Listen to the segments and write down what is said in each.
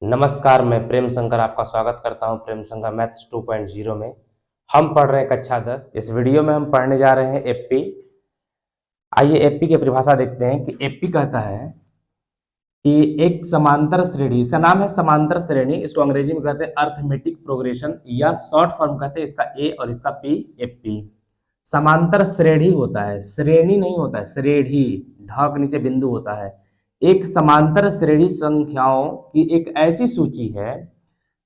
नमस्कार, मैं प्रेम शंकर आपका स्वागत करता हूं प्रेम शंकर मैथ्स 2.0 में। हम पढ़ रहे हैं कक्षा 10। इस वीडियो में हम पढ़ने जा रहे हैं एपी। आइए एपी की परिभाषा देखते हैं कि एपी कहता है कि एक समांतर श्रेणी, इसका नाम है समांतर श्रेणी, इसको अंग्रेजी में कहते हैं अर्थमेटिक प्रोग्रेशन या शॉर्ट फॉर्म कहते हैं इसका ए और इसका पी, एपी। समांतर श्रेणी होता है, श्रेणी नहीं होता है, श्रेणी, ढ के नीचे बिंदु होता है। एक समांतर श्रेणी संख्याओं की एक ऐसी सूची है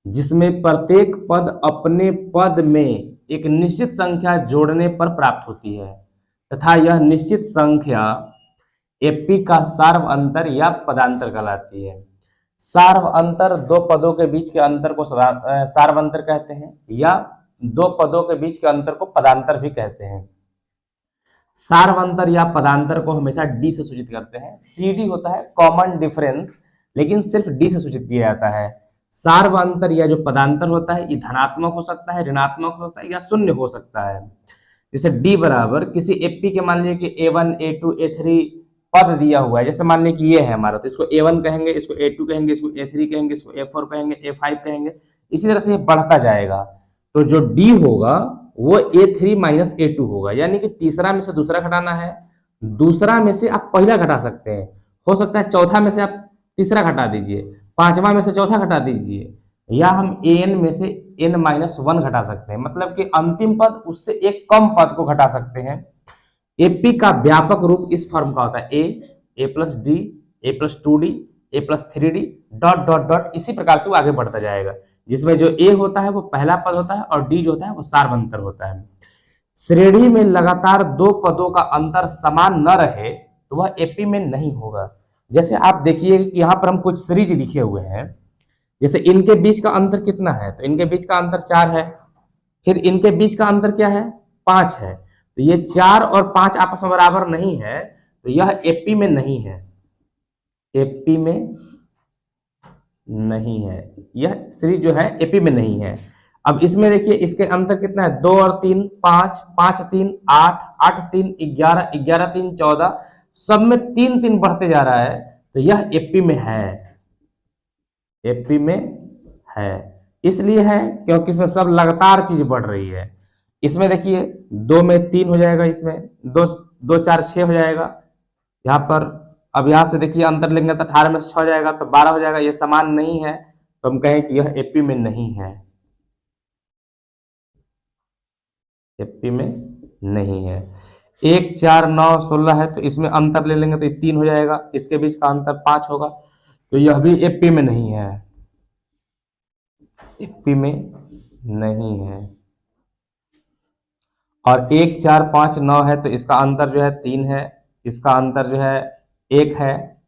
जिसमें प्रत्येक पद अपने पद में एक निश्चित संख्या जोड़ने पर प्राप्त होती है तथा यह निश्चित संख्या एपी का सार्व अंतर या पदांतर कहलाती है। सार्व अंतर दो पदों के बीच के अंतर को सार्व अंतर कहते हैं या दो पदों के बीच के अंतर को पदांतर भी कहते हैं। सार्वंतर या पदांतर को हमेशा डी से सूचित करते हैं। सीडी होता है कॉमन डिफरेंस, लेकिन सिर्फ डी से सूचित किया जाता है। सार्वंतर या जो पदांतर होता है ये धनात्मक हो सकता है, ऋणात्मक हो सकता है या शून्य हो सकता है। जैसे डी बराबर किसी एपी के मान लीजिए कि A1 A2 A3 पद दिया हुआ है, जैसे मान लीजिए कि ये है हमारा, तो इसको A1 कहेंगे, इसको A2 कहेंगे, इसको A3 कहेंगे, इसको A4 कहेंगे, A5 कहेंगे, इसी तरह से ये बढ़ता जाएगा। तो जो डी होगा वो A3 माइनस A2 होगा, यानी कि तीसरा में से दूसरा घटाना है, दूसरा में से आप पहला घटा सकते हैं, हो सकता है चौथा में से आप तीसरा घटा दीजिए, पांचवा में से चौथा घटा दीजिए, या हम an में से n माइनस 1 घटा सकते हैं, मतलब कि अंतिम पद उससे एक कम पद को घटा सकते हैं। एपी का व्यापक रूप इस फॉर्म का होता है a plus D, a plus 2d, a plus 3d dot dot dot, इसी प्रकार से वो आगे बढ़ता जाएगा, जिसमें जो a होता है वो पहला पद होता है और d जो होता है वो सार्वंतर होता है। श्रेणी में लगातार दो पदों का अंतर समान न रहे तो वह एपी में नहीं होगा। जैसे आप देखिए कि यहाँ पर हम कुछ सीरीज लिखे हुए हैं, जैसे इनके बीच का अंतर कितना है, तो इनके बीच का अंतर 4 है, फिर इनके बीच का अंतर क्या है, 5 है, तो ये 4 और 5 आपस में बराबर नहीं है, तो यह एपी में नहीं है, एपी में नहीं है, यह सीरीज जो है एपी में नहीं है। अब इसमें देखिए इसके अंतर कितना है, 2 और 3 5, 5 3 8, 8 3 11, 11 3 14, सब में 3 3 बढ़ते जा रहा है, तो यह एपी में है, एपी में है। इसलिए है क्योंकि इसमें सब लगातार चीज बढ़ रही है। इसमें देखिए 2 में 3 हो जाएगा, इसमें 2 2 4 6 हो जाएगा, यहाँ पर अब यहां से देखिए अंतर लेंगे तो 18 में से 6 हो जाएगा तो 12 हो जाएगा, ये समान नहीं है, तो हम कहें कि यह एपी में नहीं है, एपी में नहीं है। 1 4 9 16 है, तो इसमें अंतर ले लेंगे तो ये 3 हो जाएगा, इसके बीच का अंतर 5 होगा, तो यह भी एपी में नहीं है, एपी में नहीं है। और 1 4 5 9 है, तो इसका अंतर जो है 3 है, इसका अंतर जो है 1 है,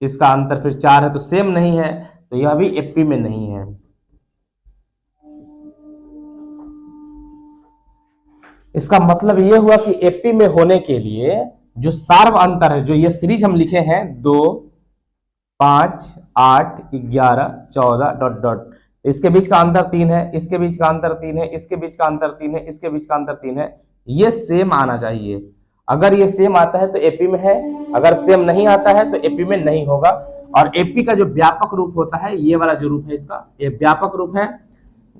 इसका अंतर फिर 4 है, तो सेम नहीं है, तो यह भी एपी में नहीं है। इसका मतलब यह हुआ कि एपी में होने के लिए जो सार्व अंतर है, जो ये सीरीज हम लिखे हैं 2 5 8 11 14 डॉट डॉट, इसके बीच का अंतर 3 है, इसके बीच का अंतर 3 है, इसके बीच का अंतर 3 है, इसके बीच का अंतर 3 है, ये सेम आना चाहिए। अगर ये सेम आता है तो एपी में है, अगर सेम नहीं आता है तो एपी में नहीं होगा। और एपी का जो व्यापक रूप होता है, ये वाला जो रूप है इसका, ये व्यापक रूप है।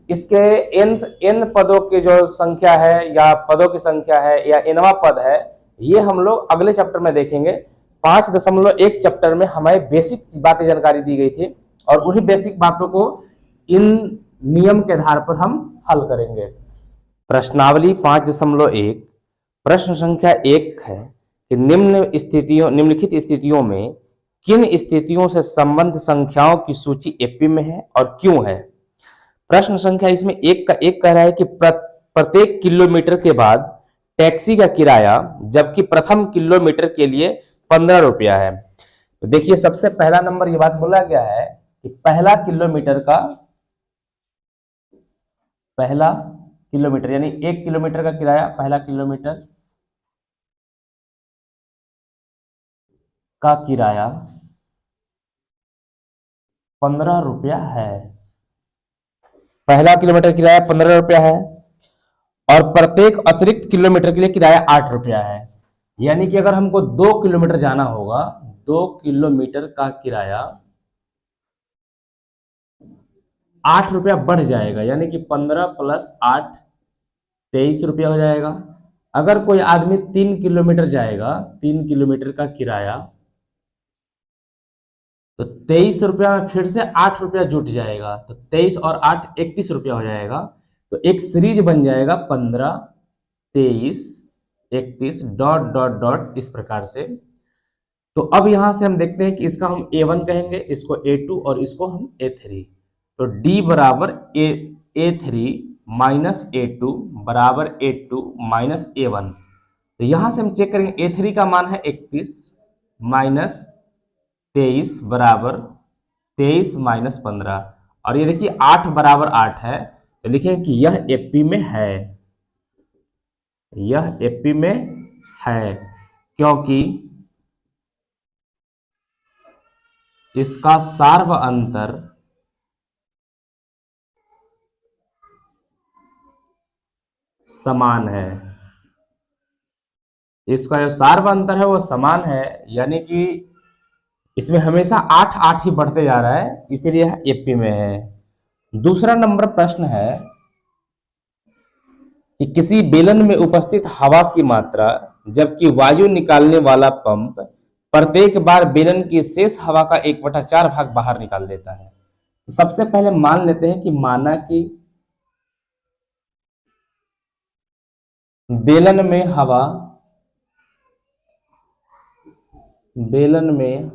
इसके n पदों की जो संख्या है या पदों की संख्या है या nवा पद है, ये हम लोग अगले चैप्टर में देखेंगे। 5.1 चैप्टर में हमें बेसिक बातें जानकारी दी गई थी और उन्हीं बेसिक बातों को इन नियम के आधार पर हम हल करेंगे। प्रश्नावली 5.1 प्रश्न संख्या 1 है कि निम्नलिखित स्थितियों में किन स्थितियों से संबंध संख्याओं की सूची एपी में है और क्यों है। प्रश्न संख्या इसमें 1 का 1 कह रहा है कि प्रत्येक किलोमीटर के बाद टैक्सी का किराया जबकि प्रथम किलोमीटर के लिए 15 रुपया है। तो देखिए सबसे पहला नंबर ये बात बोला गया है कि पहला किलोमीटर यानी 1 किलोमीटर का किराया, पहला किलोमीटर का किराया 15 रुपया है, पहला किलोमीटर किराया 15 रुपया है और प्रत्येक अतिरिक्त किलोमीटर के लिए किराया 8 रुपया है। यानी कि अगर हमको 2 किलोमीटर जाना होगा, 2 किलोमीटर का किराया 8 रुपया बढ़ जाएगा, यानी कि 15 + 8 23 रुपया हो जाएगा। अगर कोई आदमी 3 किलोमीटर जाएगा, 3 किलोमीटर का किराया, तो 23 रुपया में फिर से 8 रुपया जुट जाएगा, तो 23 और 8 31 रुपया हो जाएगा। तो एक सीरीज बन जाएगा 15 23 31 डॉट डॉट डॉट इस प्रकार से। तो अब यहां से हम देखते हैं कि इसका हम A1 कहेंगे, इसको A2 और इसको हम A3। तो D बराबर A3 माइनस A2 बराबर A2 माइनस A1। तो यहां से हम चेक करेंगे, A3 का मान है 31 माइनस 23 बराबर 23 माइनस 15, और ये देखिए 8 बराबर 8 है, तो लिखें कि यह एपी में है, यह एपी में है, क्योंकि इसका सार्व अंतर समान है। इसका जो सार्व अंतर है वो समान है, यानी कि इसमें हमेशा 8 8 ही बढ़ते जा रहा है, इसीलिए यह एपी में है। दूसरा नंबर प्रश्न है कि किसी बेलन में उपस्थित हवा की मात्रा जबकि वायु निकालने वाला पंप प्रत्येक बार बेलन की शेष हवा का 1/4 भाग बाहर निकाल देता है। तो सबसे पहले मान लेते हैं कि माना कि बेलन में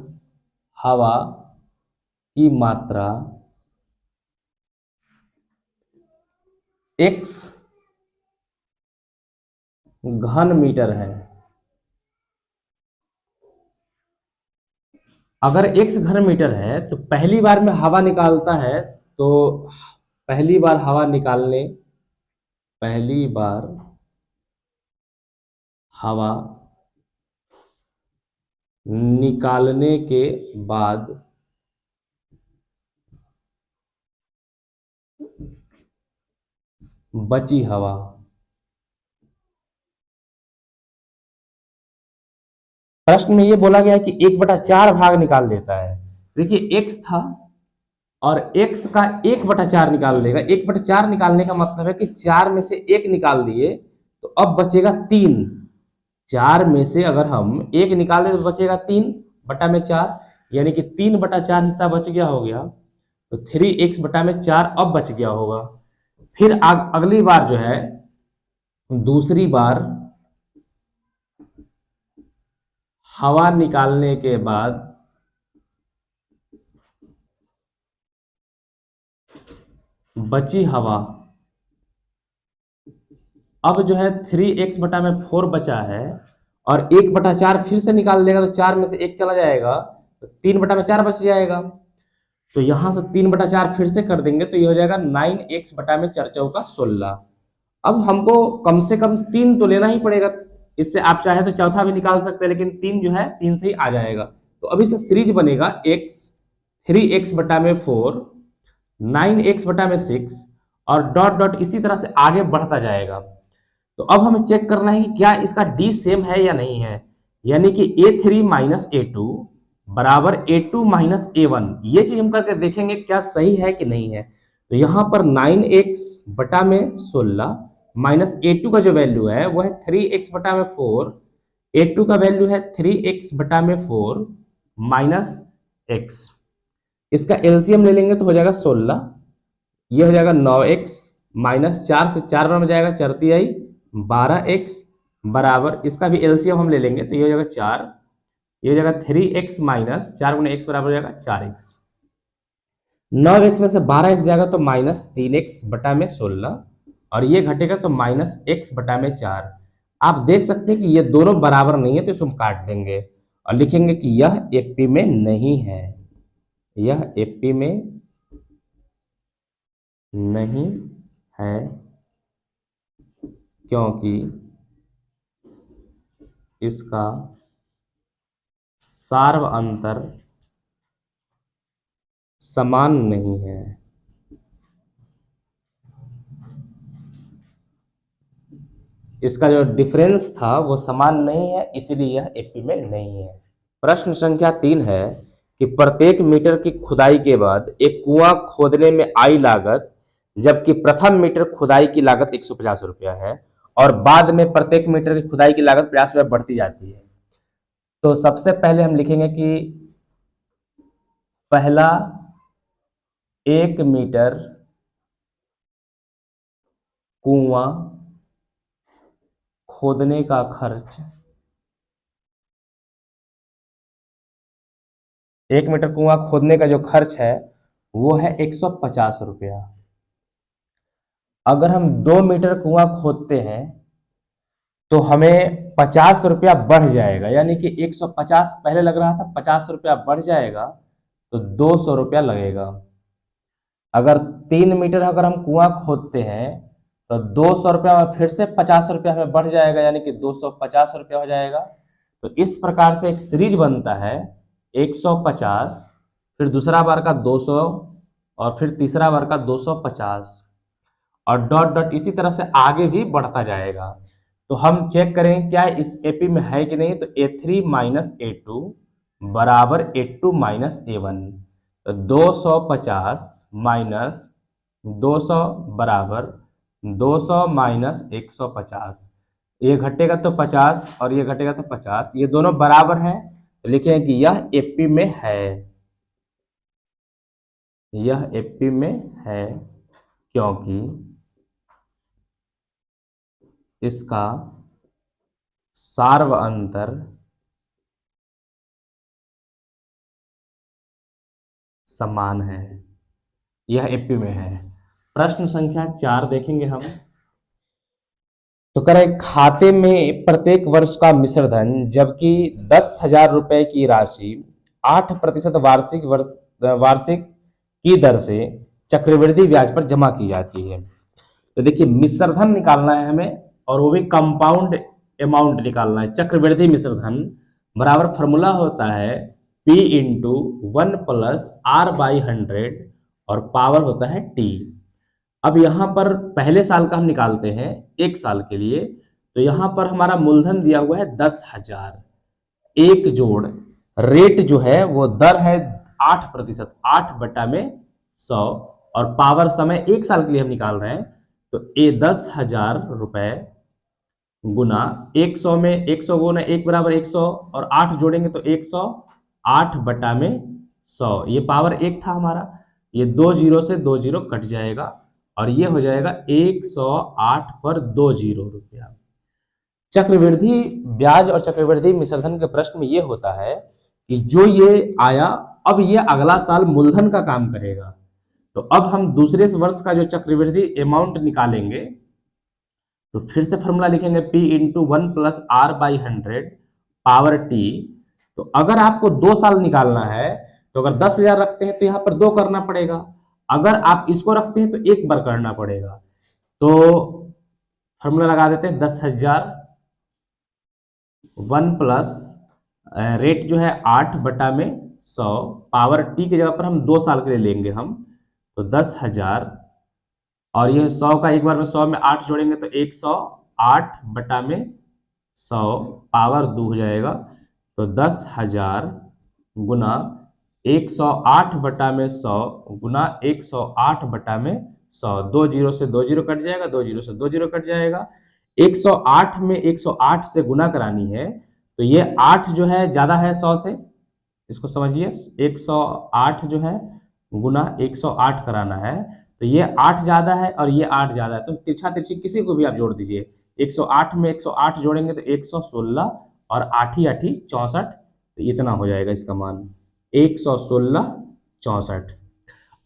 हवा की मात्रा x घन मीटर है। अगर x घन मीटर है तो पहली बार में हवा निकालता है, तो पहली बार हवा निकालने के बाद बची हवा, प्रश्न में ये बोला गया है कि 1/4 भाग निकाल देता है। देखिए x था और x का 1/4 निकाल देगा। 1/4 निकालने का मतलब है कि 4 में से 1 निकाल दिए तो अब बचेगा 3। 4 में से अगर हम 1 निकाल दे तो बचेगा 3/4, यानी कि 3/4 हिस्सा बच गया हो गया, तो 3x/4 अब बच गया होगा। फिर अगली बार जो है, दूसरी बार हवा निकालने के बाद बची हवा, अब जो है 3x/4 बचा है, और 1/4 फिर से निकाल देगा तो 4 में से 1 चला जाएगा, तो 3/4 बच जाएगा। तो यहां से 3/4 फिर से कर देंगे तो ये हो जाएगा 9x/4 16। अब हमको कम से कम 3 तो लेना ही पड़ेगा, इससे आप चाहे तो चौथा भी निकाल सकते हैं, लेकिन 3 जो है 3 से ही आ जाएगा। तो अभी से सीरीज बनेगा x 3x/4 9x/6 और डॉट डॉट इसी तरह से आगे बढ़ता जाएगा। तो अब हमें चेक करना है कि क्या इसका d सेम है या नहीं है, यानी कि A3 माइनस A2 बराबर A2 माइनस A1। ये चीज हम करके देखेंगे क्या सही है कि नहीं है। तो यहां पर 9x/16 माइनस A2 का जो वैल्यू है वो है 3x/4, A2 का वैल्यू है 3x/4 माइनस x। इसका एलसीएम ले लेंगे तो हो जाएगा 16, ये हो जाएगा 9x माइनस 4 से 4 बार में जाएगा, 4 तिहाई 12x बराबर, इसका भी एलसीएम हम ले लेंगे तो ये हो जाएगा 4, ये हो जाएगा 3x माइनस 4 गुना x बराबर हो जाएगा 4x। 9x में से 12x जाएगा तो माइनस 3x/16, और ये घटेगा तो माइनस x/4। आप देख सकते हैं कि ये दोनों बराबर नहीं है, तो इसको हम काट देंगे और लिखेंगे कि यह एपी में नहीं है, यह एपी में नहीं है, क्योंकि इसका सार्व अंतर समान नहीं है। इसका जो डिफरेंस था वो समान नहीं है, इसीलिए यह एपी में नहीं है। प्रश्न संख्या 3 है कि प्रत्येक मीटर की खुदाई के बाद एक कुआं खोदने में आई लागत, जबकि प्रथम मीटर खुदाई की लागत 150 रुपया है और बाद में प्रत्येक मीटर की खुदाई की लागत 50 रुपया बढ़ती जाती है। तो सबसे पहले हम लिखेंगे कि पहला 1 मीटर कुआं खोदने का खर्च, 1 मीटर कुआं खोदने का जो खर्च है वो है 150 रुपया। अगर हम 2 मीटर कुआं खोदते हैं तो हमें 50 रुपया बढ़ जाएगा, यानी कि 150 पहले लग रहा था, 50 रुपया बढ़ जाएगा तो 200 रुपया लगेगा। अगर 3 मीटर अगर हम कुआं खोदते हैं तो 200 रुपया में फिर से 50 रुपया हमें बढ़ जाएगा, यानी कि 250 रुपया हो जाएगा। तो इस प्रकार से एक सीरीज बनता है 150, फिर दूसरा बार का 200 और फिर तीसरा बार का 250 और डॉट डॉट इसी तरह से आगे भी बढ़ता जाएगा। तो हम चेक करें क्या इस एपी में है कि नहीं। तो A3 माइनस A2 बराबर A2 माइनस A1। तो 250 माइनस 200 बराबर 200 माइनस 150। ये घटेगा तो 50 और ये घटेगा तो 50, ये दोनों बराबर हैं। तो लिखें कि यह एपी में है, यह एपी में है क्योंकि इसका सार्व अंतर समान है, यह एपी में है। प्रश्न संख्या 4 देखेंगे हम। तो कह रहे खाते में प्रत्येक वर्ष का मिश्र धन, जबकि 10,000 रुपए की राशि 8% वार्षिक की दर से चक्रवृद्धि ब्याज पर जमा की जाती है। तो देखिए मिश्र धन निकालना है हमें और वो भी कंपाउंड अमाउंट निकालना है। चक्रवृद्धि मिश्र धन बराबर फॉर्मूला होता है P इंटू 1 प्लस R/100 और पावर होता है T। अब यहाँ पर पहले साल का हम निकालते हैं 1 साल के लिए। तो यहाँ पर हमारा मूलधन दिया हुआ है 10,000, एक जोड़ रेट जो है वो दर है 8%, 8/100 और पावर समय 1 साल के लिए हम निकाल रहे हैं। तो ये 10,000 रुपए गुना 100 में 100 गुना 1 बराबर 100 और 8 जोड़ेंगे तो 108/100। ये पावर 1 था हमारा, ये 2 जीरो से 2 जीरो कट जाएगा और ये हो जाएगा 108 पर 2 जीरो रुपया। चक्रवृद्धि ब्याज और चक्रवृद्धि मिश्रधन के प्रश्न में ये होता है कि जो ये आया अब ये अगला साल मूलधन का काम करेगा। तो अब हम दूसरे वर्ष का जो चक्रवृद्धि अमाउंट निकालेंगे तो फिर से फॉर्मूला लिखेंगे P into 1 plus R/100 power T। तो अगर आपको 2 साल निकालना है तो अगर 10,000 रखते हैं तो यहाँ पर 2 करना पड़ेगा, अगर आप इसको रखते हैं तो 1 बार करना पड़ेगा। तो फॉर्मूला लगा देते हैं 10,000 1 प्लस रेट जो है 8/100 पावर T की जगह पर हम 2 साल के लिए लेंगे हम। तो 10,000 और ये 100 का एक बार में 100 में 8 जोड़ेंगे तो 108/100 पावर 2 हो जाएगा। तो 10,000 गुना 108/100 गुना 108/100, 2 जीरो से 2 जीरो कट जाएगा, 2 जीरो से 2 जीरो कट जाएगा। 108 में 108 से गुना करानी है तो ये 8 जो है ज्यादा है 100 से, इसको समझिए 108 जो है गुना 108 कराना है तो ये 8 ज्यादा है और ये 8 ज्यादा है। तो तिरछा तिरछी किसी को भी आप जोड़ दीजिए, 108 में 108 जोड़ेंगे तो 116 और 8 ही 8 64, तो इतना हो जाएगा इसका मान 116 64।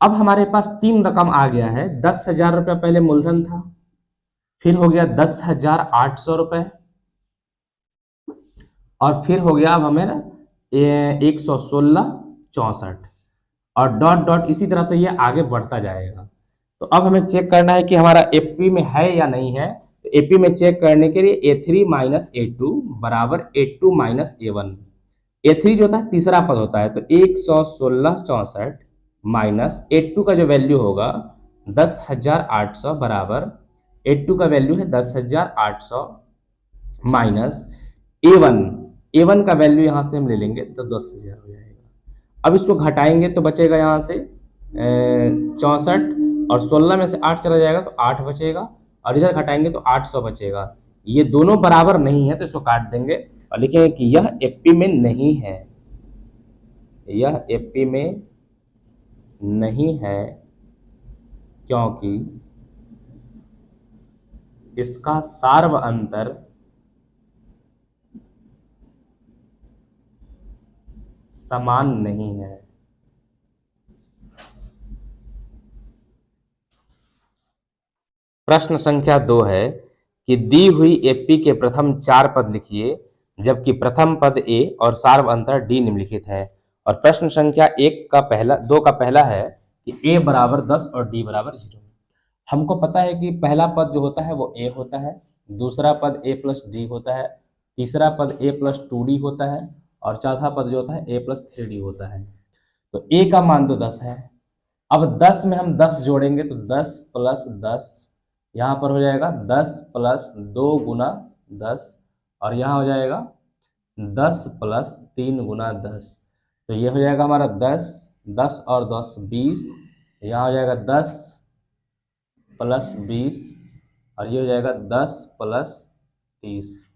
अब हमारे पास 3 रकम आ गया है। 10,000 रुपया पहले मूलधन था, फिर हो गया 10,800 रुपए और फिर हो गया अब हमें ना 116 64 और डॉट डॉट इसी तरह से ये आगे बढ़ता जाएगा। तो अब हमें चेक करना है कि हमारा एपी में है या नहीं है। तो एपी में चेक करने के लिए A3 माइनस A2 बराबर A2 माइनस A1। A3 जो होता है तीसरा पद होता है, तो 116 64 माइनस A2 का जो वैल्यू होगा 10,800 बराबर A2 का वैल्यू है 10,800 माइनस A1 का वैल्यू यहां से हम ले लेंगे तो 10,000 हो जाएगा। अब इसको घटाएंगे तो बचेगा यहाँ से 64, और 16 में से 8 चला जाएगा तो 8 बचेगा, और इधर घटाएंगे तो 800 बचेगा। ये दोनों बराबर नहीं है तो इसको काट देंगे और लिखेंगे कि यह एपी में नहीं है, यह एपी में नहीं है क्योंकि इसका सार्व अंतर समान नहीं है। प्रश्न संख्या 2 है कि दी हुई एपी के प्रथम 4 पद लिखिए जबकि प्रथम पद ए और सार्व अंतर डी निम्नलिखित है। और प्रश्न संख्या 2 का पहला है कि ए बराबर 10 और डी बराबर 0। हमको पता है कि पहला पद जो होता है वो ए होता है, दूसरा पद ए प्लस डी होता है, तीसरा पद ए प्लस 2d होता है, और चौथा पद जो होता है ए प्लस 3d होता है। तो ए का मान तो 10 है। अब 10 में हम 10 जोड़ेंगे तो 10 प्लस 10, यहाँ पर हो जाएगा 10 प्लस 2 गुना 10, और यहाँ हो जाएगा 10 प्लस 3 गुना 10। तो ये हो जाएगा हमारा 10, 10 और 10 20, यहाँ हो जाएगा 10 प्लस 20, और ये हो जाएगा 10 प्लस 30।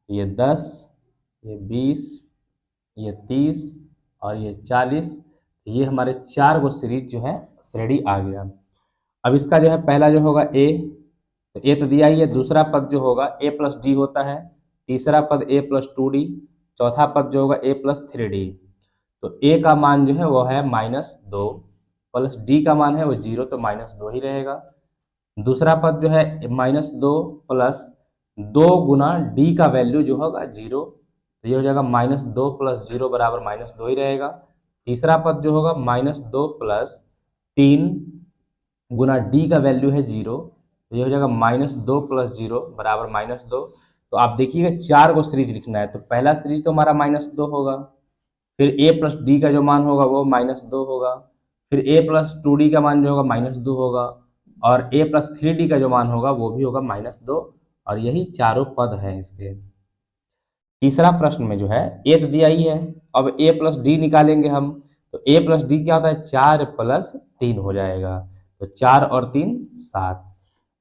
ये 10, ये 20, ये 30 और ये 40। ये हमारे 4 गो सीरीज जो है श्रेणी आ गया। अब इसका जो है पहला जो होगा ए, तो ए तो दिया ही है, दूसरा पद जो होगा ए प्लस डी होता है, तीसरा पद ए प्लस 2d, चौथा पद जो होगा ए प्लस 3d। तो ए का मान जो है वो है -2, प्लस डी का मान है वो 0, तो -2 ही रहेगा। दूसरा पद जो है -2 प्लस 2 गुना डी का वैल्यू जो होगा 0, तो ये हो जाएगा -2 प्लस 0 बराबर -2 ही रहेगा। तीसरा पद जो होगा -2 प्लस 3 गुना डी का वैल्यू है 0, तो ये हो जाएगा -2 प्लस 0 बराबर -2। तो आप देखिएगा 4 को सीरीज लिखना है, तो पहला सीरीज तो हमारा -2 होगा, फिर a प्लस डी का जो मान होगा वो -2 होगा, फिर a प्लस 2d का मान जो होगा -2 होगा, और a प्लस 3d का जो मान होगा वो भी होगा -2, और यही चारों पद हैं इसके। तीसरा प्रश्न में जो है a तो दिया ही है, अब a प्लस डी निकालेंगे हम, तो a प्लस डी क्या होता है 4 प्लस 3 हो जाएगा, तो 4 और 3 7।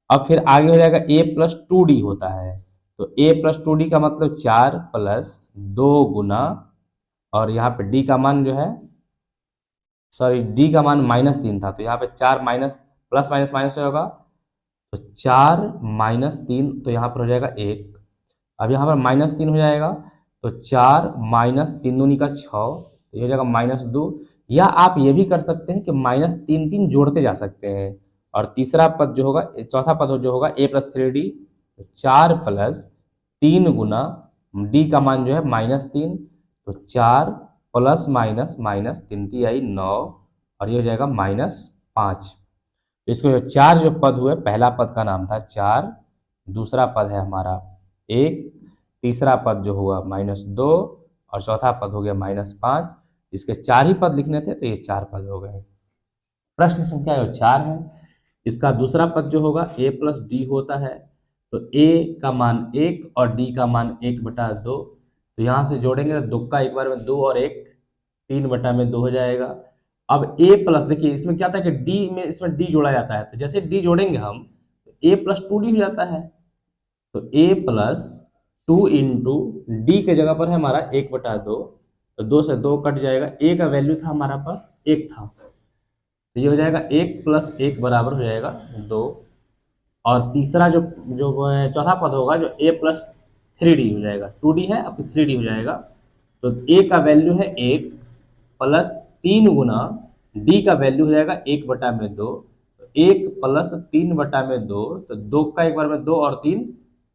अब फिर आगे हो जाएगा a प्लस 2d होता है, तो a प्लस 2d का मतलब 4 प्लस 2 गुना, और यहाँ पे d का मान जो है d का मान -3 था, तो यहाँ पे 4 माइनस प्लस माइनस माइनस होगा, तो 4 - 3, तो यहाँ पर हो जाएगा 1। अब यहाँ पर -3 हो जाएगा, तो 4 - 3 दूनी का 6, तो ये हो जाएगा -2। या आप ये भी कर सकते हैं कि -3 3 जोड़ते जा सकते हैं। और तीसरा पद जो होगा, चौथा पद जो होगा a plus 3d, 4 plus 3 Guna d का मान जो है -3, तो 4 प्लस माइनस माइनस 3 3 आई 9, और ये हो जाएगा -5। तो इसको जो 4 जो पद हुए, पहला पद का नाम था 4, दूसरा पद है हमारा 1, तीसरा पद जो हुआ -2, और चौथा पद हो गया -5। इसके 4 ही पद लिखने थे, तो ये 4 पद हो गए। प्रश्न संख्या जो 4 है, इसका दूसरा पद जो होगा a प्लस डी होता है, तो a का मान 1 और d का मान 1/2, तो यहाँ से जोड़ेंगे तो 2 का एक बार में 2 और 1 3/2 हो जाएगा। अब a प्लस, देखिए इसमें क्या था कि d में, इसमें d जोड़ा जाता है, तो जैसे d जोड़ेंगे हम तो a प्लस 2d हो जाता है, तो a प्लस 2 इंटू डी के जगह पर है हमारा 1/2, तो 2 से 2 कट जाएगा, a का वैल्यू था हमारा पास 1 था, तो ये हो जाएगा 1 प्लस 1 बराबर हो जाएगा 2। और तीसरा जो चौथा पद होगा जो a प्लस 3d हो जाएगा, 2d है अब 3d हो जाएगा, तो a का वैल्यू है 1 प्लस 3 गुना d का वैल्यू हो जाएगा 1/2, 1 प्लस 3/2, तो 2 का एक बार में 2 और 3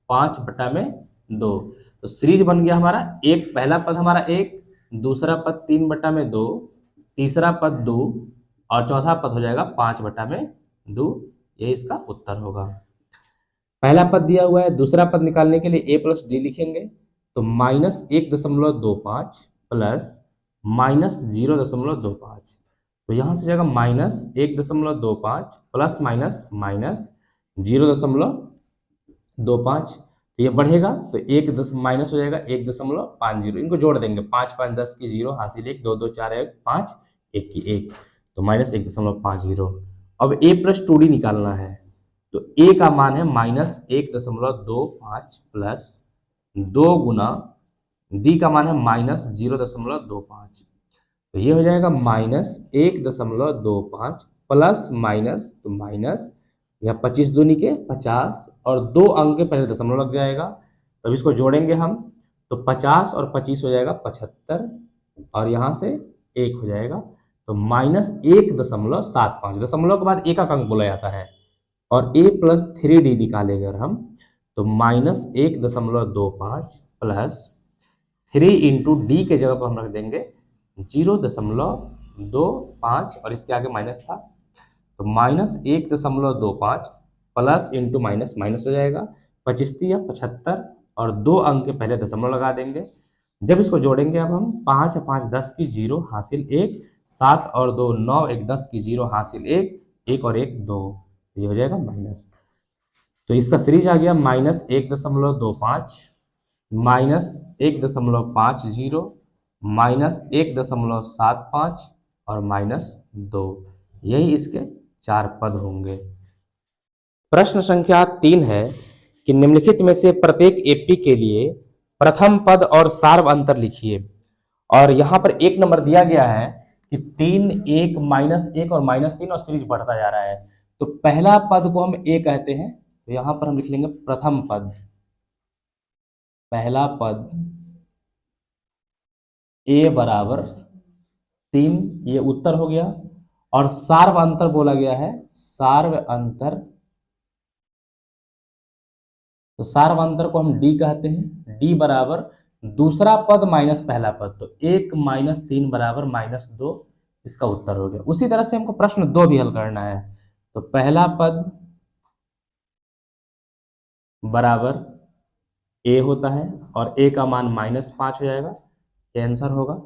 5/2, तो सीरीज बन गया हमारा एक, पहला पद हमारा 1, दूसरा पद 3/2, तीसरा पद 2, और चौथा पद हो जाएगा 5/2। यही इसका उत्तर होगा। पहला पद दिया हुआ है, दूसरा पद निकालने के लिए a प्लस डी लिखेंगे, तो -1.25 प्लस -0.25, तो यहाँ से जाएगा -1.25 प्लस माइनस माइनस 0.25, तो ये बढ़ेगा तो 1 माइनस हो जाएगा 1.50, इनको जोड़ देंगे, 5 5 10 की 0 हासिल 1, 2 2 4 1 5, 1 की 1, तो -1.50। अब a+2d निकालना है, तो a का मान है -1.25 प्लस 2 गुना d का मान है -0.25, तो ये हो जाएगा -1.25 प्लस माइनस, तो माइनस, या 25 दूनी के 50 और 2 अंक के पहले दशमलव लग जाएगा, तो इसको जोड़ेंगे हम, तो 50 और 25 हो जाएगा 75, और यहाँ से 1 हो जाएगा, तो -1.75। दशमलव के बाद एक अंक बोला जाता है, और a+3d निकालेंगे अगर हम, तो -1.25 प्लस 3 इंटू डी के जगह पर हम रख देंगे 0.25, और इसके आगे माइनस था, तो -1.25 प्लस इंटू माइनस, माइनस हो जाएगा, 25 या 75, और 2 अंक के पहले दशमलव लगा देंगे। जब इसको जोड़ेंगे अब हम, 5 और 5 10 की 0 हासिल 1, 7 और 2 9, 1 10 की 0 हासिल 1, 1 और 1 2, ये हो जाएगा माइनस। तो इसका सीरीज आ गया -1.25 -1.50 -1.75 और -2, यही इसके 4 पद होंगे। प्रश्न संख्या 3 है कि निम्नलिखित में से प्रत्येक एपी के लिए प्रथम पद और सार्व अंतर लिखिए, और यहाँ पर 1 नंबर दिया गया है कि 3 1 -1 और -3 और सीरीज बढ़ता जा रहा है, तो पहला पद को हम ए कहते हैं, तो यहाँ पर हम लिख लेंगे प्रथम पद, पहला पद ए बराबर 3, ये उत्तर हो गया, और सार्व अंतर बोला गया है, सार्व अंतर, तो सार्व अंतर को हम डी कहते हैं, डी बराबर दूसरा पद माइनस पहला पद, तो 1 - 3 बराबर -2, इसका उत्तर हो गया। उसी तरह से हमको प्रश्न 2 भी हल करना है, तो पहला पद बराबर ए होता है, और ए का मान -5 हो जाएगा, ये आंसर होगा,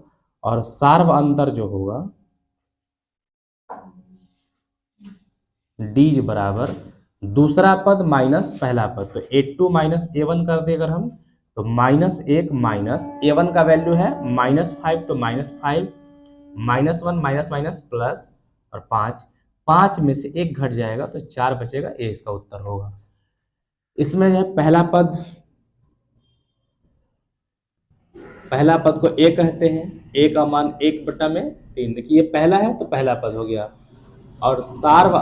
और सार्व अंतर जो होगा डी बराबर दूसरा पद माइनस पहला पद, तो a2 - a1 कर दे अगर हम, तो -1 माइनस a1 का वैल्यू है -5, तो -5 -1 माइनस प्लस, और 5 में से 1 घट जाएगा, तो 4 बचेगा, ए इसका उत्तर होगा। इसमें जो है पहला पद को ए कहते हैं, ए का मान 1/3, देखिए ये पहला है तो पहला पद हो गया, और सार्व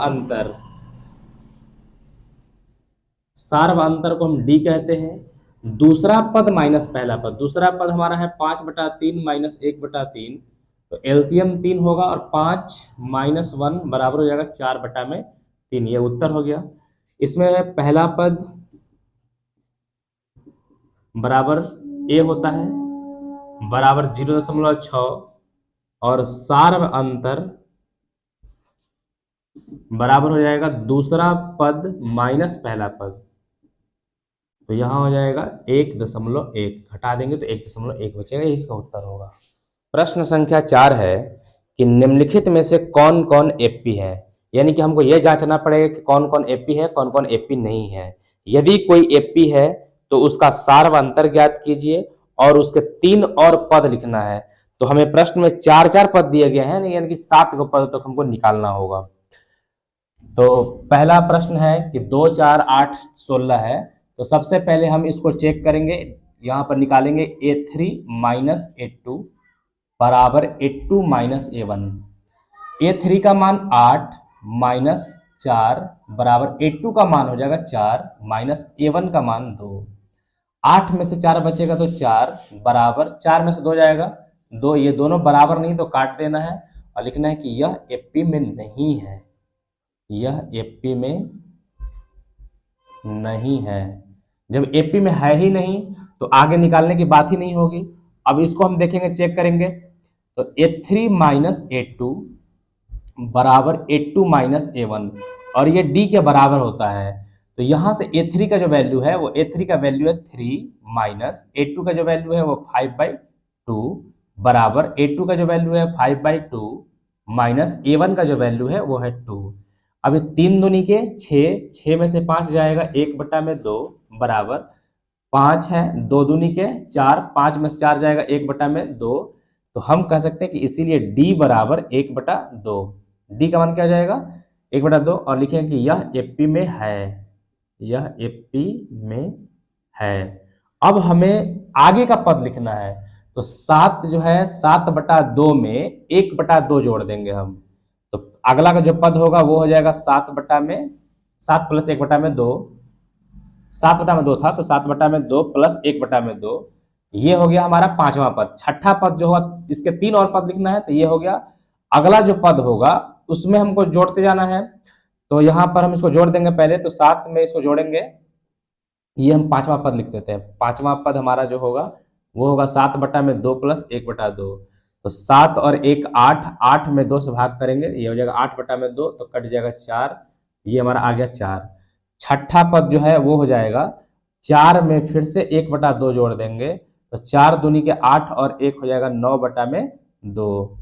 अंतर को हम डी कहते हैं, दूसरा पद माइनस पहला पद, दूसरा पद हमारा है 5/3 - 1/3, तो एलसीएम 3 होगा, और 5 - 1 बराबर हो जाएगा 4/3, ये उत्तर हो गया। इसमें पहला पद बराबर ए होता है, बराबर 0.6, और सार्व अंतर बराबर हो जाएगा दूसरा पद माइनस पहला पद, तो यहाँ हो जाएगा 1.1, घटा देंगे तो 1.1 बचेगा, इसका उत्तर होगा। प्रश्न संख्या 4 है कि निम्नलिखित में से कौन कौन एपी है, यानी कि हमको यह जांचना पड़ेगा कि कौन कौन एपी है, कौन कौन एपी नहीं है। यदि कोई एपी है तो उसका सार्व अंतर ज्ञात कीजिए, और उसके 3 और पद लिखना है। तो हमें प्रश्न में 4 पद दिए गए हैं, यानी कि 7 पद तक हमको निकालना होगा। तो पहला प्रश्न है कि 2 4 8 16 है, तो सबसे पहले हम इसको चेक करेंगे, यहाँ पर निकालेंगे a3 - a2 बराबर a2 - a1, a3 का मान 8 - 4 बराबर a2 का मान हो जाएगा 4 माइनस a1 का मान 2, 8 में से 4 बचेगा तो 4 बराबर 4 में से 2 जाएगा 2, ये दोनों बराबर नहीं तो काट देना है, और लिखना है कि यह एपी में नहीं है, यह एपी में नहीं है। जब एपी में है ही नहीं तो आगे निकालने की बात ही नहीं होगी। अब इसको हम देखेंगे, चेक करेंगे, तो a3 - a2 बराबर a2 - a1, और ये d के बराबर होता है, तो यहाँ से a3 का जो वैल्यू है वो a3 का वैल्यू है 3 माइनस a2 का जो वैल्यू है वो 5/2 बराबर a2 का जो वैल्यू है 5/2 माइनस a1 का जो वैल्यू है वो है 2। अब 3 दूनी के 6 में से 5 जाएगा 1/2 बराबर 5 है, 2 दूनी के 4, 5 में से 4 जाएगा 1/2, तो हम कह सकते हैं कि इसीलिए डी बराबर 1/2। डी का मान क्या हो जाएगा 1/2 और लिखेंगे कि यह एपी में है, यह एपी में है। अब हमें आगे का पद लिखना है, तो 7 जो है 7/2 में 1/2 जोड़ देंगे हम। तो अगला का जो पद होगा वो हो जाएगा 7 प्लस 1/2, 7/2 था तो 7/2 प्लस 1/2, ये हो गया हमारा पांचवा पद। छठा पद जो होगा, इसके 3 और पद लिखना है, तो ये हो गया। अगला जो पद होगा उसमें हमको जोड़ते जाना है, तो यहां पर हम इसको जोड़ देंगे पहले, तो 7 में इसको जोड़ेंगे, ये हम पांचवा पद लिख देते हैं। पांचवा पद हमारा जो होगा वो होगा 7/2 प्लस 1/2, तो 7 और 1 8, 8 में 2 से भाग करेंगे, ये हो जाएगा 8/2, तो कट जाएगा 4, ये हमारा आ गया 4। छठा पद जो है वो हो जाएगा 4 में फिर से 1/2 जोड़ देंगे, तो 4 दूनी के 8 और 1 हो जाएगा 9/2।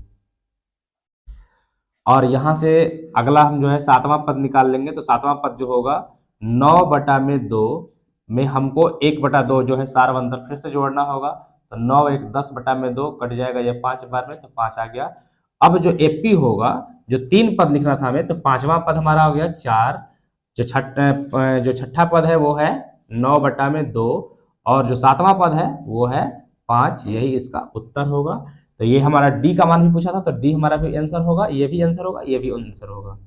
और यहां से अगला हम जो है सातवां पद निकाल लेंगे, तो सातवां पद जो होगा 9/2 में हमको 1/2 जो है सार अंतर फिर से जोड़ना होगा, तो 9 1 10/2 कट जाएगा, ये 5 बार में, तो 5 आ गया। अब जो एपी होगा, जो 3 पद लिखना था हमें, तो पांचवा पद हमारा हो गया 4, जो छठा पद है वो है 9/2 और जो सातवां पद है वो है 5, यही इसका उत्तर होगा। तो ये हमारा डी का मान भी पूछा था, तो डी हमारा भी आंसर होगा, ये भी आंसर होगा, ये भी आंसर होगा।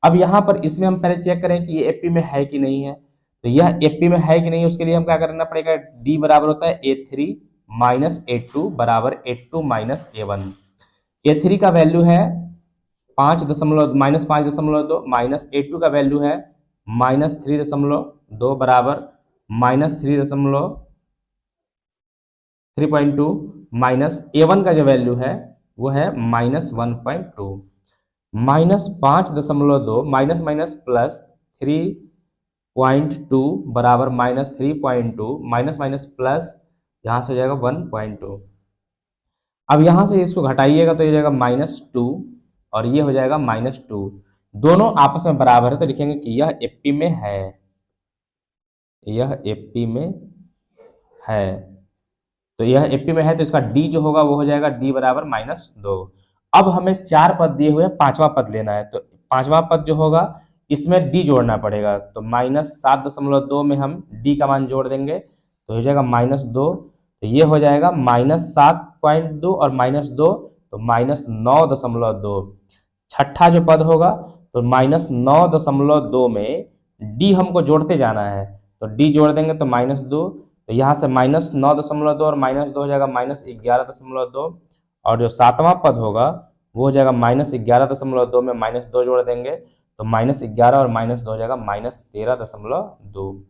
अब यहाँ पर इसमें हम पहले चेक करें कि ये एपी में है कि नहीं है, तो यह एपी में है कि नहीं, उसके लिए हम क्या करना पड़ेगा, डी बराबर होता है A3 माइनस A2 बराबर A2 माइनस A1। A3 का वैल्यू है 5.2 माइनस A2 का वैल्यू है -3.2 बराबर -3.2 माइनस A1 का जो वैल्यू है वो है -1.2। -5.2 माइनस माइनस प्लस 3.2 बराबर -3.2 माइनस माइनस प्लस यहां से हो जाएगा 1.2। अब यहां से इसको घटाइएगा तो ये हो जाएगा -2 और ये हो जाएगा -2, दोनों आपस में बराबर है, तो लिखेंगे कि यह एपी में है, यह एपी में है। तो यह एपी में है, तो इसका डी जो होगा वो हो जाएगा डी बराबर -2। अब हमें 4 पद दिए हुए हैं, पांचवा पद लेना है, तो पांचवा पद जो होगा इसमें डी जोड़ना पड़ेगा, तो -7.2 में हम डी का मान जोड़ देंगे, तो हो जाएगा -2, तो ये हो जाएगा -7.2 और -2, तो -9.2। छठा जो पद होगा तो -9.2 में डी हमको जोड़ते जाना है, तो डी जोड़ देंगे तो -2, तो यहाँ से -9.2 और -2 हो जाएगा -11.2, और जो सातवां पद होगा वो हो जाएगा -11.2 में -2 जोड़ देंगे, तो -11 और -2 हो जाएगा -13.2।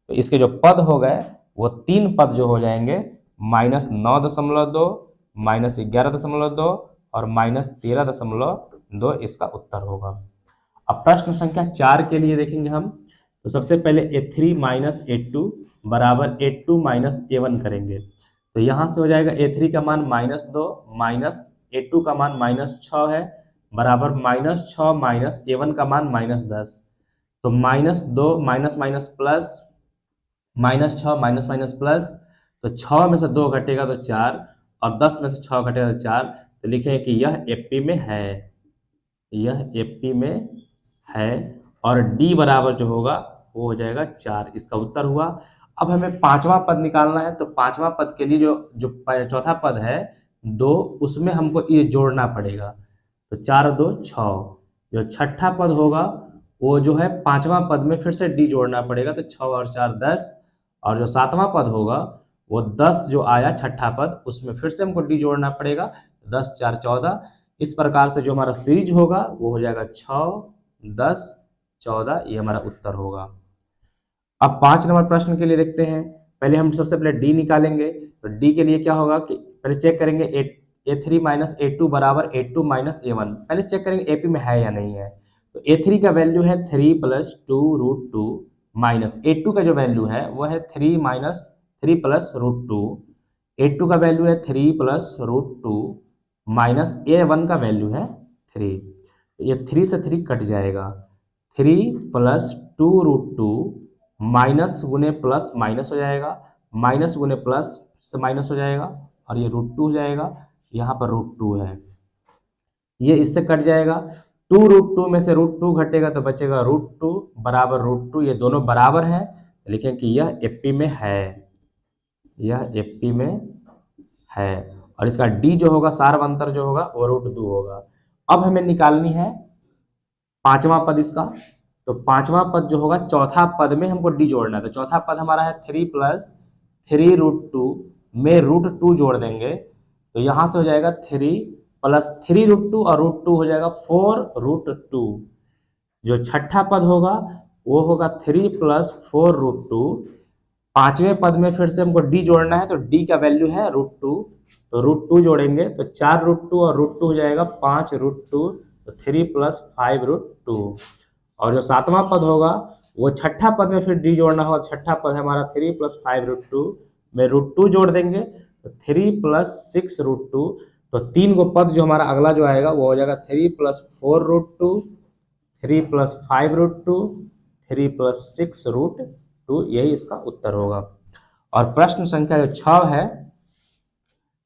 तो इसके जो पद हो गए वो 3 पद जो हो जाएंगे -9.2, -11.2 और -13.2, इसका उत्तर होगा। अब प्रश्न संख्या 4 के लिए देखेंगे हम, तो सबसे पहले A3 माइनस A2 बराबर A2 माइनस A1 करेंगे, तो यहां से हो जाएगा A3 का मान -2 माइनस A2 का मान -6 है बराबर -6 माइनस A1 का मान -10, तो -2 minus minus plus -6 minus minus plus, तो 6 में से 2 घटेगा तो 4 और 10 में से 6 घटेगा तो 4, तो लिखें कि यह एपी में है, यह एपी में है, और डी बराबर जो होगा वो हो जाएगा 4, इसका उत्तर हुआ। अब हमें पांचवा पद निकालना है, तो पांचवा पद के लिए जो चौथा पद है 2, उसमें हमको ये जोड़ना पड़ेगा, तो 4 2 6। जो छठा पद होगा वो जो है पांचवा पद में फिर से डी जोड़ना पड़ेगा, तो 6 और 4 10, और जो सातवां पद होगा वो 10 जो आया छठा पद उसमें फिर से हमको डी जोड़ना पड़ेगा, 10 4 14। इस प्रकार से जो हमारा सीरीज होगा वो हो जाएगा 6 10 14, ये हमारा उत्तर होगा। अब 5 नंबर प्रश्न के लिए देखते हैं, पहले हम सबसे पहले डी निकालेंगे, तो डी के लिए क्या होगा कि पहले चेक करेंगे A3 माइनस A2 बराबर A2 माइनस A1, पहले चेक करेंगे एपी में है या नहीं है, तो A3 का वैल्यू है 3 + 2√2 माइनस A2 का जो वैल्यू है वो है 3 + √2, A2 का वैल्यू है 3 + √2 माइनस A1 का वैल्यू है 3, ये 3 से 3 कट जाएगा, 3 + 2√2 माइनस गुने प्लस माइनस हो जाएगा, माइनस गुने प्लस से माइनस हो जाएगा और ये √2 हो जाएगा, यहाँ पर √2 है, ये इससे कट जाएगा। 2√2 में से √2 घटेगा तो बचेगा √2 बराबर √2, ये दोनों बराबर हैं, लिखें कि यह एपी में है, यह एपी में है। और इसका डी जो होगा, सार्वअंतर जो होगा वो √2 होगा। अब हमें निकालनी है पांचवा पद इसका, तो पांचवा पद जो होगा, चौथा पद में हमको डी जोड़ना है। तो चौथा पद हमारा है 3 + 3√2 में √2 जोड़ देंगे, तो यहां से हो जाएगा 3 + 3√2 और √2 हो जाएगा 4√2। जो छठा पद होगा वो होगा 3 + 4√2। पांचवें पद में फिर से हमको डी जोड़ना है, तो डी का वैल्यू है √2, तो √2 जोड़ेंगे तो 4√2 और √2 हो जाएगा 5√2, तो 3 + 5√2। और जो सातवां पद होगा वो छठा पद में फिर डी जोड़ना होगा, छठा पद है हमारा 3 + 5√2 में √2 जोड़ देंगे, तो 3 + 6√2। तो तीन गो पद जो हमारा अगला जो आएगा वो हो जाएगा 3 + 4√2, 3 + 5√2, 3 + 6√2, यही इसका उत्तर होगा। और प्रश्न संख्या जो 6 है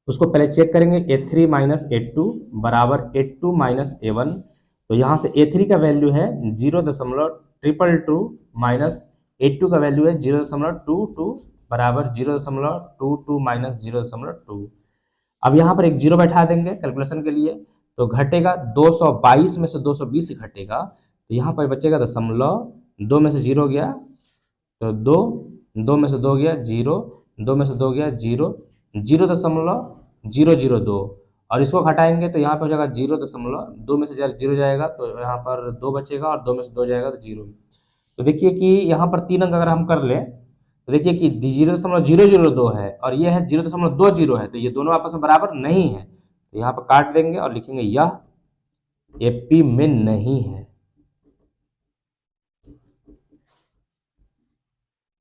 उसको पहले चेक करेंगे। A3 - A2 बराबर A2 - A1। तो यहाँ से A3 का वैल्यू है 0.222 माइनस A2 का वैल्यू है 0.22 बराबर 0.22 - 0.2। अब यहाँ पर एक जीरो बैठा देंगे कैलकुलेशन के लिए, तो घटेगा 222 में से 220 घटेगा, तो यहाँ पर बचेगा दशमलव, 2 में से 0 गया तो 2, 2 में से 2 गया 0, 2 में से 2 गया 0, 0.002। और इसको घटाएंगे तो यहाँ पे हो जाएगा 0.2 में से 0 जाएगा तो यहाँ पर 2 बचेगा, और 2 में से 2 जाएगा तो 0। तो देखिए कि यहाँ पर 3 अंक अगर हम कर लें तो देखिए कि 0.002 है और ये है 0.20 है, तो ये दोनों आपस में बराबर नहीं है, तो यहाँ पर काट देंगे और लिखेंगे यह एपी में नहीं है।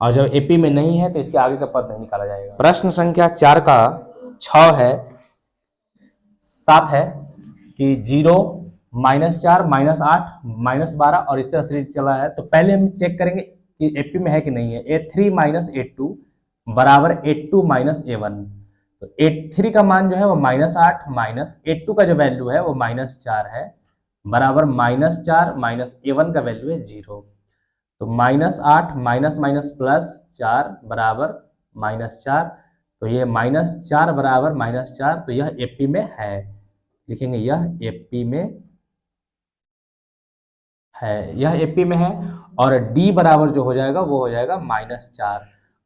और जब एपी में नहीं है तो इसके आगे का पद नहीं निकाला जाएगा। प्रश्न संख्या 4 का 6 है, 7 है कि 0 -4 -8 -12 और इस तरह सीरीज चला है। तो पहले हम चेक करेंगे कि एपी में है कि नहीं है। A3 - A2 बराबर A2 - A1। तो A3 का मान जो है वो -8 माइनस A2 का जो वैल्यू है वो -4 है, बराबर -4 माइनस A1 का वैल्यू है 0। तो -8 माइनस +4 बराबर -4, तो ये -4 बराबर -4, तो यह एपी में है, लिखेंगे यह एपी में है, यह एपी में है। और डी बराबर जो हो जाएगा वो हो जाएगा -4।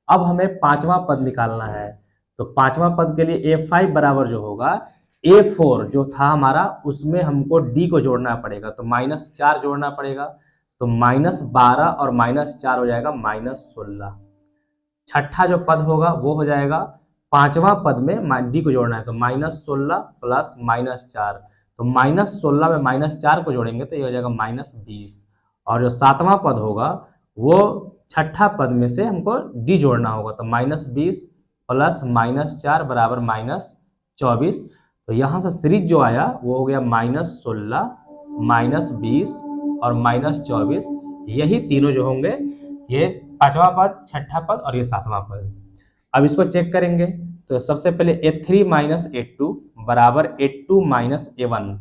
अब हमें पांचवा पद निकालना है, तो पांचवा पद के लिए A5 बराबर जो होगा A4 जो था हमारा उसमें हमको डी को जोड़ना पड़ेगा, तो -4 जोड़ना पड़ेगा, तो -12 और -4 हो जाएगा -16। छठा जो पद होगा वो हो जाएगा पांचवा पद में डी को जोड़ना है, तो -16 प्लस -4, तो -16 में -4 को जोड़ेंगे तो ये हो जाएगा -20। और जो सातवां पद होगा वो छठा पद में से हमको डी जोड़ना होगा, तो -20 प्लस -4 बराबर -24। तो यहाँ से सीरीज जो आया वो हो गया -16 -20 और -24, यही तीनों जो होंगे ये पांचवा पद, छठा पद और ये सातवां पद। अब इसको चेक करेंगे तो सबसे पहले A3 - A2 बराबर A2 - A1।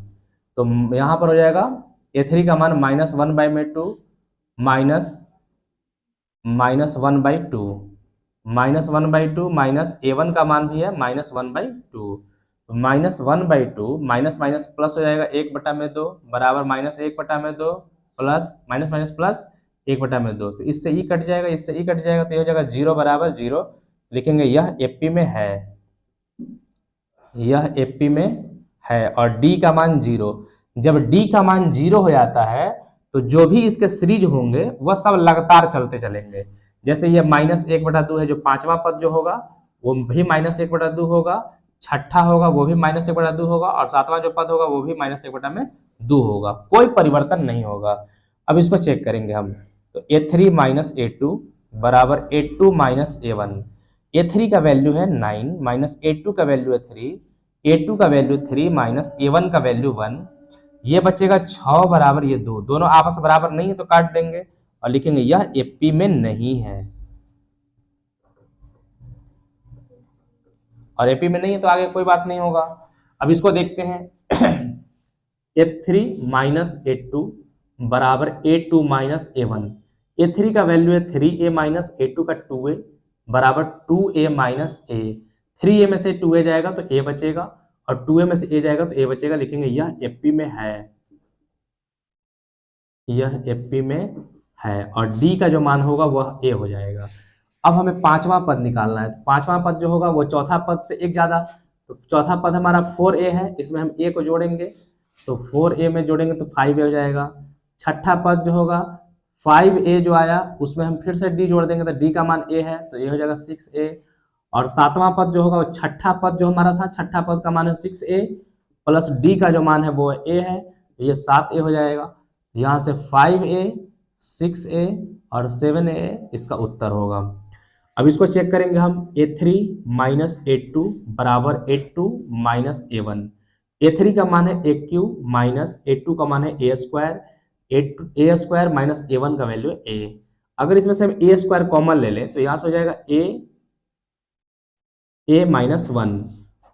तो यहाँ पर हो जाएगा A3 का मान -1/2 -1/2 -1/2 माइनस A1 का मान भी है -1/2। तो -1/2 माइनस माइनस प्लस हो जाएगा 1/2 बराबर -1/2 प्लस माइनस माइनस प्लस 1/2। तो इससे ई कट जाएगा, इससे ई कट जाएगा, तो ये हो जाएगा 0 बराबर 0, लिखेंगे यह एपी में है, यह एपी में है। और डी का मान 0, जब डी का मान 0 हो जाता है तो जो भी इसके सीरीज होंगे वह सब लगातार चलते चलेंगे। जैसे ये -1/2 है, जो पांचवा पद जो होगा वो भी -1/2 होगा, छठा होगा वो भी -1/2 होगा, और सातवां जो पद होगा वो भी -1/2 होगा, कोई परिवर्तन नहीं होगा। अब इसको चेक करेंगे हम, तो A3 - A2 बराबर A2 - A1। A3 का वैल्यू है 9 माइनस A2 का वैल्यू है 3, A2 का वैल्यू 3 माइनस A1 का वैल्यू 1, ये बचेगा 6 बराबर ये 2, दोनों आपस में बराबर नहीं है तो काट देंगे और लिखेंगे यह एपी में नहीं है। और एपी में नहीं है तो आगे कोई बात नहीं होगा। अब इसको देखते हैं A3 माइनस A2 बराबर A2 माइनस A1। A3 का वैल्यू है 3A माइनस A2 का 2A बराबर 2A माइनस A। 3A में से 2A जाएगा तो A बचेगा और 2A में से A जाएगा तो A बचेगा। लिखेंगे यह एपी में है, यह एपी में है और D का जो मान होगा वह A हो जाएगा। अब हमें पांचवा पद निकालना है। पांचवा पद जो होगा वो चौथा पद से एक ज्यादा, तो चौथा पद हमारा 4A है, इसमें हम A को जोड़ेंगे तो 4A में जोड़ेंगे तो 5A हो जाएगा। छठा पद जो होगा 5A जो आया उसमें हम फिर से D जोड़ देंगे तो D का मान A है तो ये हो जाएगा 6A। और सातवां पद जो होगा वो छठा पद जो हमारा था, छठा पद का मान है 6A प्लस D का जो मान है वो A है, तो ये 7A हो जाएगा। यहाँ से 5A 6A और 7A इसका उत्तर होगा। अब इसको चेक करेंगे हम A3 माइनस A2 बराबर A2 माइनस A1। A3 का मान है AQ माइनस A2 का मान है A square, A square minus A1 का वैल्यू है A। अगर इसमें से हम A स्क्वायर कॉमन ले लें तो यहाँ से हो जाएगा A माइनस 1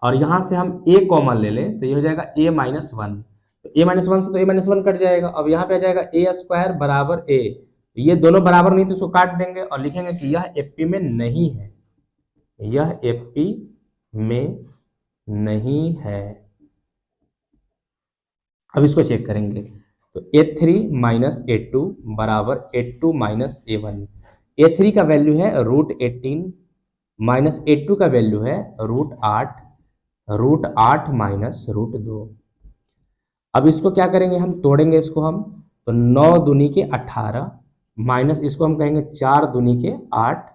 और यहाँ से हम A कॉमन ले लें तो ये हो जाएगा A माइनस 1। तो A माइनस 1 से तो A माइनस 1 कट जाएगा। अब यहाँ पे आ जाएगा A स्क्वायर बराबर A, ये दोनों बराबर नहीं तो इसको काट देंगे और लिखेंगे कि यह एपी में नहीं है, यह एपी में नहीं है। अब इसको चेक करेंगे तो A3 माइनस A2 बराबर A2 माइनस A1। A3 का वैल्यू है √18 माइनस A2 का वैल्यू है √8 माइनस √2। अब इसको क्या करेंगे, हम तोड़ेंगे इसको हम, तो 9 दूनी के 18 माइनस इसको हम कहेंगे 4 दूनी के 8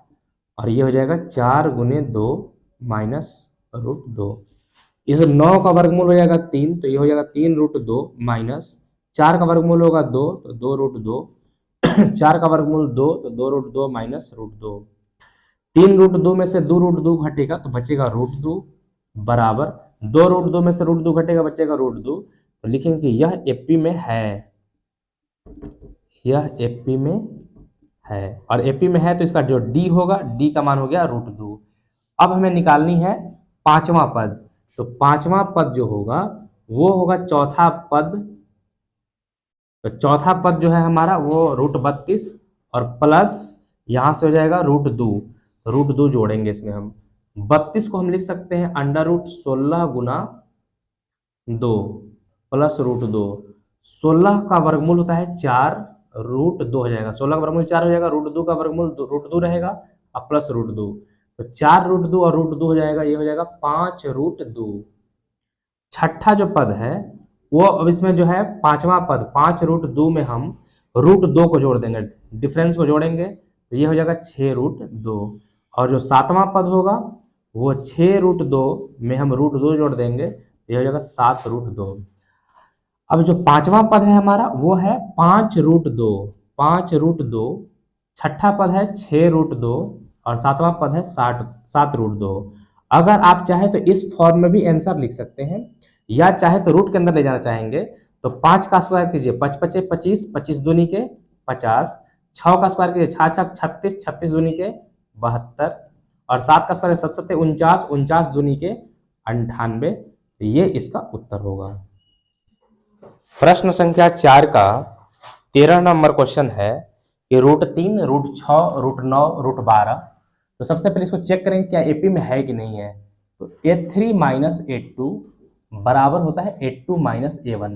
और ये हो जाएगा 4 गुने 2 माइनस √2। इस 9 का वर्गमूल हो जाएगा 3 तो ये हो जाएगा 3√2 माइनस 4 का वर्गमूल होगा 2 तो 2√2 4 का वर्गमूल 2 तो 2√2 माइनस √2। 3√2 में से 2√2 घटेगा तो बचेगा √2 बराबर 2√2 में से √2 घटेगा बचेगा √2। तो लिखेंगे कि यह एपी में है, यह एपी में है और एपी में है तो इसका जो डी होगा, डी का मान हो गया √2। अब हमें निकालनी है पांचवा पद, तो पांचवा पद जो होगा वो होगा चौथा पद। तो चौथा पद जो है हमारा वो √32 और प्लस यहां से हो जाएगा √2 जोड़ेंगे इसमें हम 32 को हम लिख सकते हैं √16 गुना 2 प्लस √2। 16 का वर्गमूल होता है 4 √2 हो जाएगा, 16 का वर्गमूल 4 हो जाएगा, √2 का वर्गमूल √2 रहेगा और प्लस √2 तो 4 √2 और √2 हो जाएगा, ये हो जाएगा 5 √2। छठा जो पद है वो अब इसमें जो है पांचवा पद 5 √2 में हम √2 को जोड़ देंगे, डिफरेंस को जोड़ेंगे तो ये हो जाएगा 6 √2 और जो सातवां पद होगा वो 6 √2 में हम √2 जोड़ देंगे तो ये हो जाएगा 7 √2। अब जो पांचवा पद है हमारा वो है 5 √2। छठा पद है 6 √2 और सातवां पद है 7 √2। अगर आप चाहे तो इस फॉर्म में भी आंसर लिख सकते हैं या चाहे तो रूट के अंदर ले जाना चाहेंगे तो 5 का स्क्वायर कीजिए 5 5 25, 25 दूनी के 50, 6 का स्क्वायर कीजिए 6 6 36, 36 दूनी के 72 और 7 का स्क्वायर 7 7 49, 49 दूनी के 98। ये इसका उत्तर होगा। प्रश्न संख्या 4 का 13 नंबर क्वेश्चन है कि √3, √6, √9, √12। तो सबसे पहले इसको चेक करेंगे क्या एपी में है कि नहीं है। तो A3 माइनस A2 बराबर होता है A2 माइनस A1।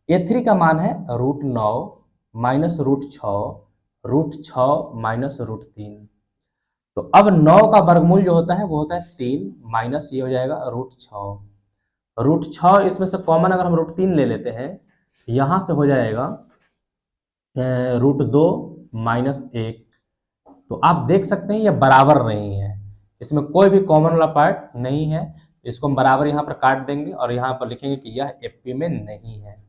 A3 का मान है √9 माइनस √6 माइनस √3। तो अब 9 का वर्गमूल जो होता है वो होता है 3 माइनस ये हो जाएगा √6। इसमें से कॉमन अगर हम √3 ले लेते हैं यहां से हो जाएगा √2 माइनस 1। तो आप देख सकते हैं ये बराबर नहीं है, इसमें कोई भी कॉमन वाला पार्ट नहीं है, इसको हम बराबर यहाँ पर काट देंगे और यहाँ पर लिखेंगे कि यह एपी में नहीं है,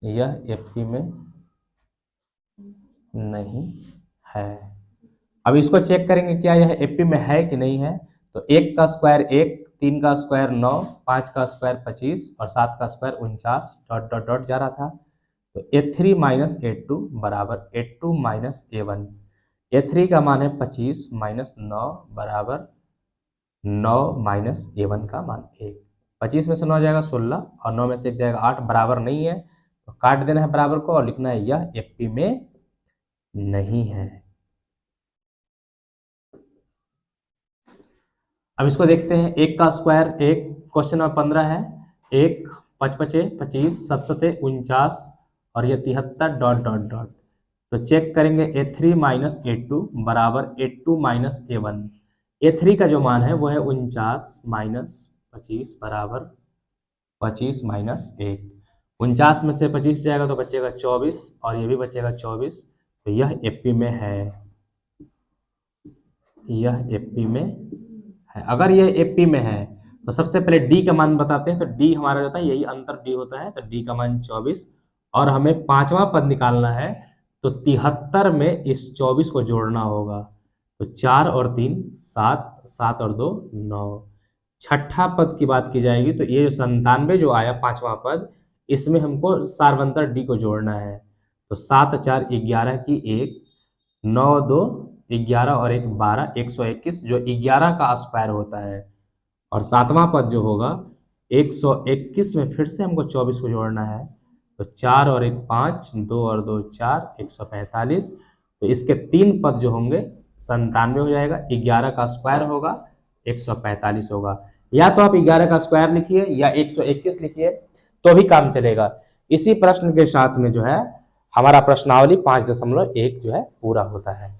यह एपी में नहीं है। अब इसको चेक करेंगे क्या यह एपी में है कि नहीं है। तो 1 का स्क्वायर 1, 3 का स्क्वायर 9, 5 का स्क्वायर 25 और 7 का स्क्वायर 49 डॉट डॉट डॉट जा रहा था। तो A3 माइनस A2 बराबर A2 माइनस A1। A3 का मान है 25 माइनस 9 बराबर 9 माइनस A1 का मान 1। 25 में से 9 जाएगा 16 और 9 में से 1 जाएगा 8, बराबर नहीं है तो काट देना है बराबर को और लिखना है यह एफपी में नहीं है। अब इसको देखते हैं, 1 का स्क्वायर 1, क्वेश्चन नंबर 15 है। 1 5 5 25 7 7 49 और ये 73 डॉट डॉट डॉट। तो चेक करेंगे A3 माइनस A2 बराबर A2 माइनस A1। A3 का जो मान है वो है 49 माइनस 25 बराबर 25 माइनस 1। 49 में से 25 जाएगा तो बचेगा 24 और ये भी बचेगा 24। तो यह एपी में है, यह एपी में है। अगर यह एपी में है तो सबसे पहले डी का मान बताते हैं। तो डी हमारा होता है, यही अंतर डी होता है, तो डी का मान 24 और हमें पांचवा पद निकालना है। तो 73 में इस 24 को जोड़ना होगा। तो 4 और 3 7, 7 और 2 9। छठा पद की बात की जाएगी तो ये 97 जो आया पांचवा पद, इसमें हमको सार्वंतर डी को जोड़ना है। तो 7 4 11 की 1, 9 2 11 और 1 12, 121 जो 11 का स्क्वायर होता है। और सातवां पद जो होगा 121 में फिर से हमको 24 को जोड़ना है। तो 4 और 1 5, 2 और 2 4, 145। तो इसके 3 पद जो होंगे 97 हो जाएगा, 11 का स्क्वायर होगा 145 होगा। या तो आप 11 का स्क्वायर लिखिए या 121 लिखिए तो भी काम चलेगा। इसी प्रश्न के साथ में जो है हमारा प्रश्नावली 5.1 जो है पूरा होता है।